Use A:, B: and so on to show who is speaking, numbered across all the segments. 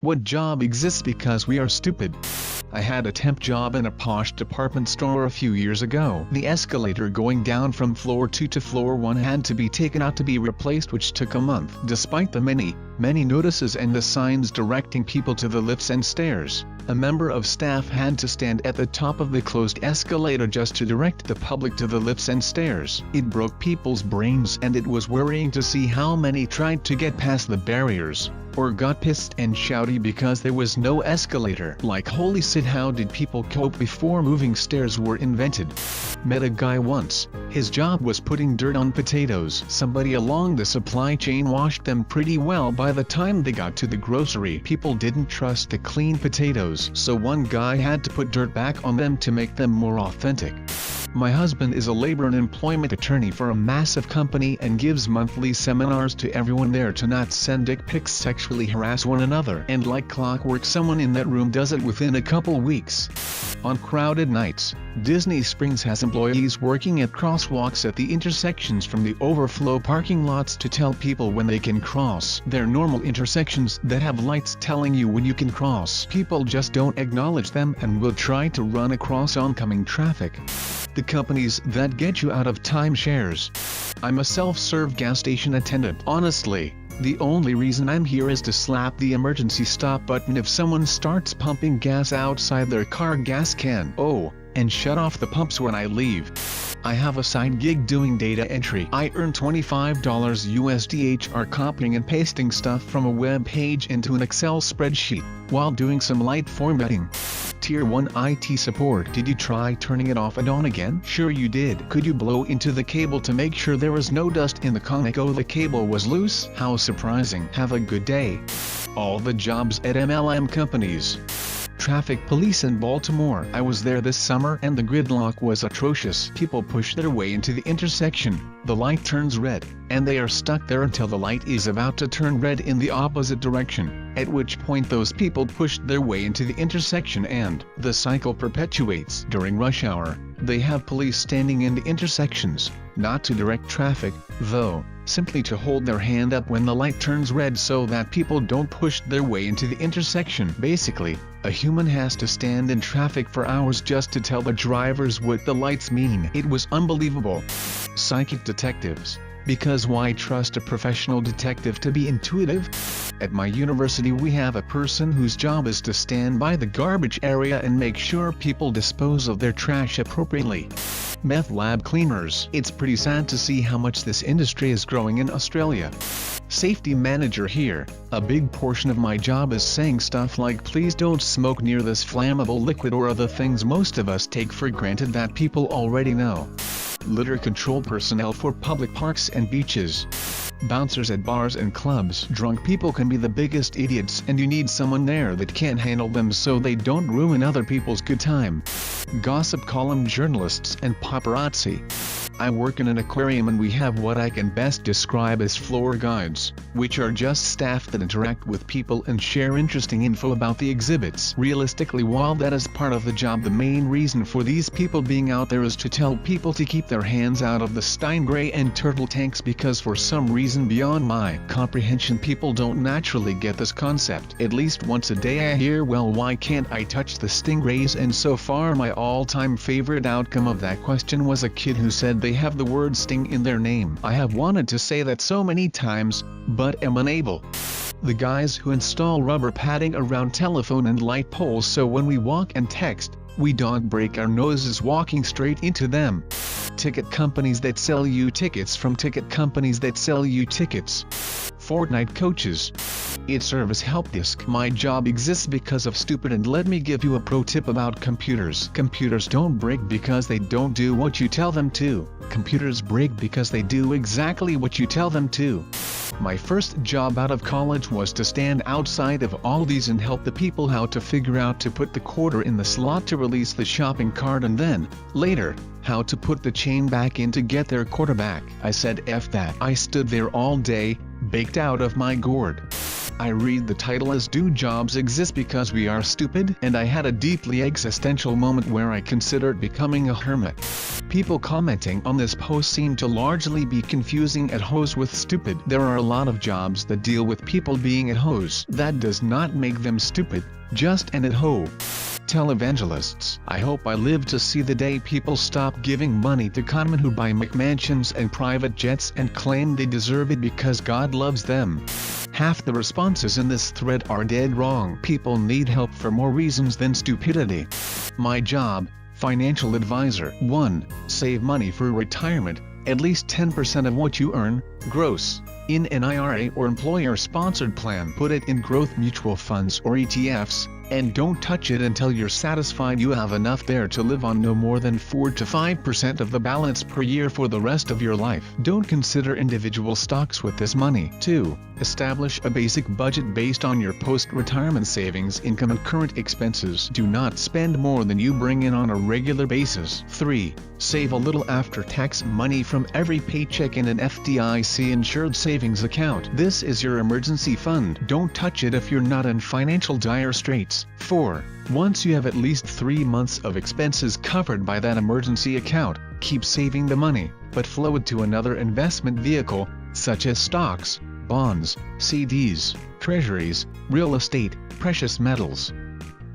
A: What job exists because we are stupid? I had a temp job in a posh department store a few years ago. The escalator going down from floor 2 to floor 1 had to be taken out to be replaced, which took a month. Despite the many notices and the signs directing people to the lifts and stairs, a member of staff had to stand at the top of the closed escalator just to direct the public to the lifts and stairs. It broke people's brains, and it was worrying to see how many tried to get past the barriers, or got pissed and shouty because there was no escalator. Like, holy shit, how did people cope before moving stairs were invented? Met a guy once. His job was putting dirt on potatoes. Somebody along the supply chain washed them pretty well by the time they got to the grocery. People didn't trust the clean potatoes, so one guy had to put dirt back on them to make them more authentic. My husband is a labor and employment attorney for a massive company and gives monthly seminars to everyone there to not send dick pics, sexually harass one another, and like clockwork someone in that room does it within a couple weeks. On crowded nights, Disney Springs has employees working at crosswalks at the intersections from the overflow parking lots to tell people when they can cross. They're normal intersections that have lights telling you when you can cross. People just don't acknowledge them and will try to run across oncoming traffic. The companies that get you out of timeshares. I'm a self-serve gas station attendant. Honestly, the only reason I'm here is to slap the emergency stop button if someone starts pumping gas outside their car gas can. Oh, and shut off the pumps when I leave. I have a side gig doing data entry. I earn $25 USD copying and pasting stuff from a web page into an Excel spreadsheet, while doing some light formatting. Tier 1 IT support. Did you try turning it off and on again? Sure you did. Could you blow into the cable to make sure there was no dust in the connect? Oh, the cable was loose? How surprising. Have a good day. All the jobs at MLM companies. Traffic police in Baltimore. I was there this summer and the gridlock was atrocious. People push their way into the intersection, the light turns red, and they are stuck there until the light is about to turn red in the opposite direction, at which point those people pushed their way into the intersection and the cycle perpetuates. During rush hour, they have police standing in the intersections, not to direct traffic, though, simply to hold their hand up when the light turns red so that people don't push their way into the intersection. Basically, a human has to stand in traffic for hours just to tell the drivers what the lights mean. It was unbelievable. Psychic detectives. Because why trust a professional detective to be intuitive? At my university we have a person whose job is to stand by the garbage area and make sure people dispose of their trash appropriately. Meth lab cleaners. It's pretty sad to see how much this industry is growing in Australia. Safety manager here. A big portion of my job is saying stuff like, please don't smoke near this flammable liquid, or other things most of us take for granted that people already know. Litter control personnel for public parks and beaches. Bouncers at bars and clubs. Drunk people can be the biggest idiots, and you need someone there that can handle them so they don't ruin other people's good time. Gossip column journalists and paparazzi. I work in an aquarium and we have what I can best describe as floor guides, which are just staff that interact with people and share interesting info about the exhibits. Realistically, while that is part of the job, the main reason for these people being out there is to tell people to keep their hands out of the stingray and turtle tanks, because for some reason beyond my comprehension people don't naturally get this concept. At least once a day I hear, well, why can't I touch the stingrays? And so far my all-time favorite outcome of that question was a kid who said they have the word sting in their name. I have wanted to say that so many times, but am unable. The guys who install rubber padding around telephone and light poles so when we walk and text, we don't break our noses walking straight into them. Ticket companies that sell you tickets from ticket companies that sell you tickets. Fortnite coaches. It's service help desk. My job exists because of stupid, and let me give you a pro tip about computers. Computers don't break because they don't do what you tell them to. Computers break because they do exactly what you tell them to. My first job out of college was to stand outside of Aldi's and help the people how to figure out to put the quarter in the slot to release the shopping cart, and then, later, how to put the chain back in to get their quarter back. I said F that. I stood there all day, baked out of my gourd. I read the title as "Do Jobs Exist Because We Are Stupid?" and I had a deeply existential moment where I considered becoming a hermit. People commenting on this post seem to largely be confusing at hose with stupid. There are a lot of jobs that deal with people being at hose. That does not make them stupid, just an at ho. Televangelists. I hope I live to see the day people stop giving money to conmen who buy McMansions and private jets and claim they deserve it because God loves them. Half the responses in this thread are dead wrong. People need help for more reasons than stupidity. My job, financial advisor. 1. Save money for retirement, at least 10% of what you earn, gross, in an IRA or employer-sponsored plan. Put it in growth mutual funds or ETFs, and don't touch it until you're satisfied you have enough there to live on no more than 4 to 5% of the balance per year for the rest of your life. Don't consider individual stocks with this money. 2. Establish a basic budget based on your post-retirement savings income and current expenses. Do not spend more than you bring in on a regular basis. 3. Save a little after-tax money from every paycheck in an FDIC-insured savings account. This is your emergency fund. Don't touch it if you're not in financial dire straits. 4. Once you have at least 3 months of expenses covered by that emergency account, keep saving the money, but flow it to another investment vehicle, such as stocks, bonds, CDs, treasuries, real estate, precious metals.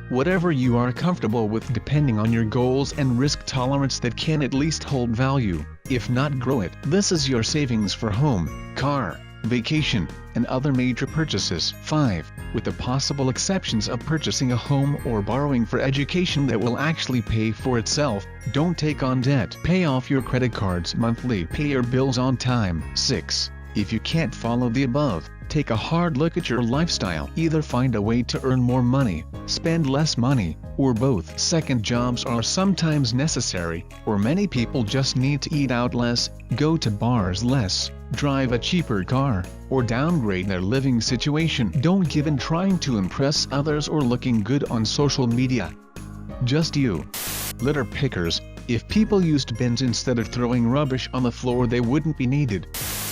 A: Whatever you are comfortable with depending on your goals and risk tolerance that can at least hold value, if not grow it. This is your savings for home, car, vacation, and other major purchases. 5. With the possible exceptions of purchasing a home or borrowing for education that will actually pay for itself, don't take on debt. Pay off your credit cards monthly. Pay your bills on time. 6. If you can't follow the above, take a hard look at your lifestyle. Either find a way to earn more money, spend less money, or both. Second jobs are sometimes necessary, or many people just need to eat out less, go to bars less, drive a cheaper car, or downgrade their living situation. Don't give in trying to impress others or looking good on social media. Just you. Litter pickers. If people used bins instead of throwing rubbish on the floor, they wouldn't be needed.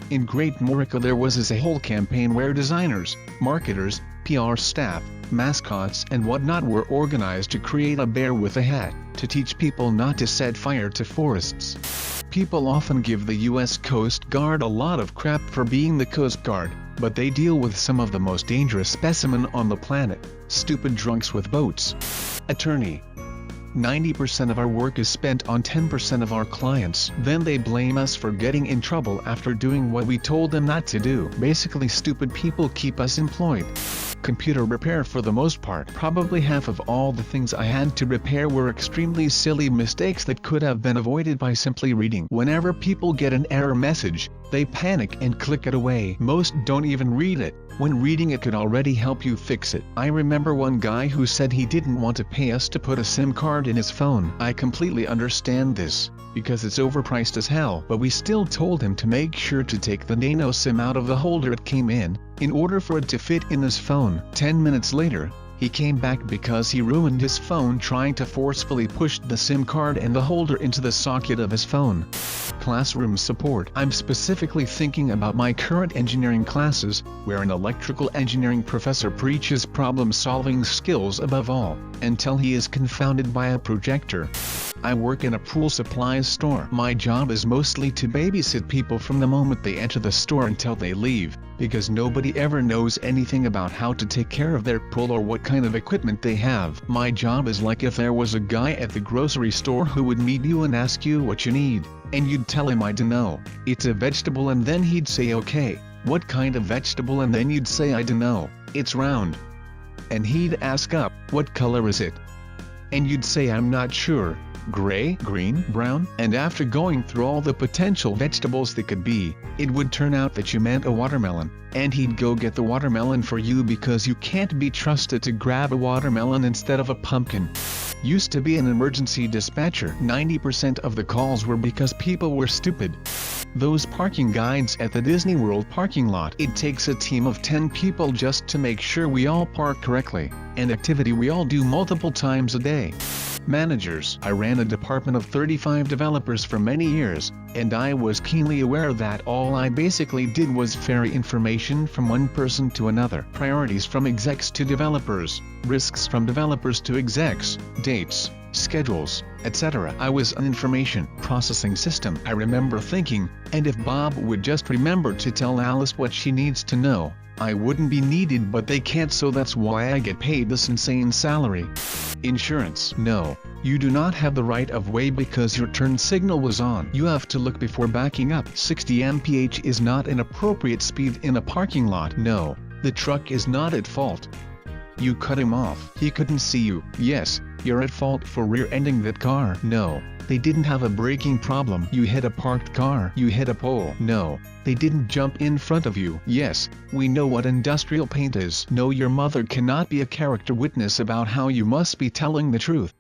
A: In Great America there was a whole campaign where designers, marketers, PR staff, mascots and whatnot were organized to create a bear with a hat, to teach people not to set fire to forests. People often give the US Coast Guard a lot of crap for being the Coast Guard, but they deal with some of the most dangerous specimen on the planet, stupid drunks with boats. Attorney. 90% of our work is spent on 10% of our clients. Then they blame us for getting in trouble after doing what we told them not to do. Basically, stupid people keep us employed. Computer repair. For the most part, probably half of all the things I had to repair were extremely silly mistakes that could have been avoided by simply reading. Whenever people get an error message, they panic and click it away. Most don't even read it, when reading it could already help you fix it. I remember one guy who said he didn't want to pay us to put a SIM card in his phone. I completely understand this, because it's overpriced as hell, but we still told him to make sure to take the nano SIM out of the holder it came in order for it to fit in his phone. 10 minutes later, he came back because he ruined his phone trying to forcefully push the SIM card and the holder into the socket of his phone. Classroom support. I'm specifically thinking about my current engineering classes, where an electrical engineering professor preaches problem-solving skills above all, until he is confounded by a projector. I work in a pool supplies store. My job is mostly to babysit people from the moment they enter the store until they leave, because nobody ever knows anything about how to take care of their pool or what kind of equipment they have. My job is like if there was a guy at the grocery store who would meet you and ask you what you need, and you'd tell him I dunno, it's a vegetable, and then he'd say okay, what kind of vegetable, and then you'd say I dunno, it's round. And he'd ask up, what color is it? And you'd say I'm not sure. Gray, green, brown, and after going through all the potential vegetables that could be, it would turn out that you meant a watermelon, and he'd go get the watermelon for you because you can't be trusted to grab a watermelon instead of a pumpkin. Used to be an emergency dispatcher. 90% of the calls were because people were stupid. Those parking guides at the Disney World parking lot. It takes a team of 10 people just to make sure we all park correctly. An activity we all do multiple times a day. Managers. I ran a department of 35 developers for many years, and I was keenly aware that all I basically did was ferry information from one person to another. Priorities from execs to developers, risks from developers to execs, dates, schedules, etc. I was an information processing system. I remember thinking, and if Bob would just remember to tell Alice what she needs to know, I wouldn't be needed, but they can't, so that's why I get paid this insane salary. Insurance. No, you do not have the right of way because your turn signal was on. You have to look before backing up. 60 mph is not an appropriate speed in a parking lot. No, the truck is not at fault. You cut him off. He couldn't see you. Yes, you're at fault for rear-ending that car. No, they didn't have a braking problem. You hit a parked car. You hit a pole. No, they didn't jump in front of you. Yes, we know what industrial paint is. No, your mother cannot be a character witness about how you must be telling the truth.